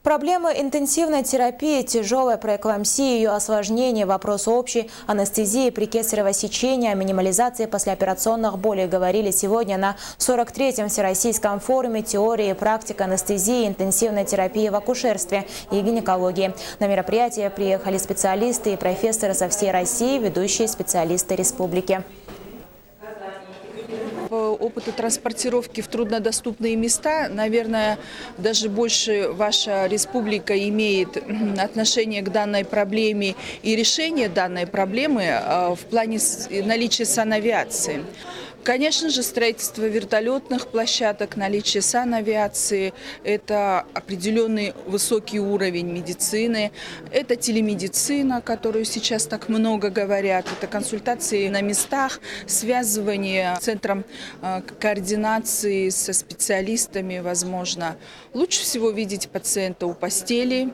Проблемы интенсивной терапии, тяжелой преэклампсии, ее осложнения, вопрос общей анестезии при кесарево сечении, о минимализации послеоперационных болей говорили сегодня на 43-м Всероссийском форуме «Теория и практика анестезии и интенсивной терапии в акушерстве и гинекологии». На мероприятие приехали специалисты и профессоры со всей России, ведущие специалисты республики. По опыту транспортировки в труднодоступные места, наверное, даже больше ваша республика имеет отношение к данной проблеме и решение данной проблемы в плане наличия санавиации. Конечно же, строительство вертолетных площадок, наличие санавиации – это определенный высокий уровень медицины. Это телемедицина, о которой сейчас так много говорят. Это консультации на местах, связывание с центром координации со специалистами, возможно. Лучше всего видеть пациента у постели.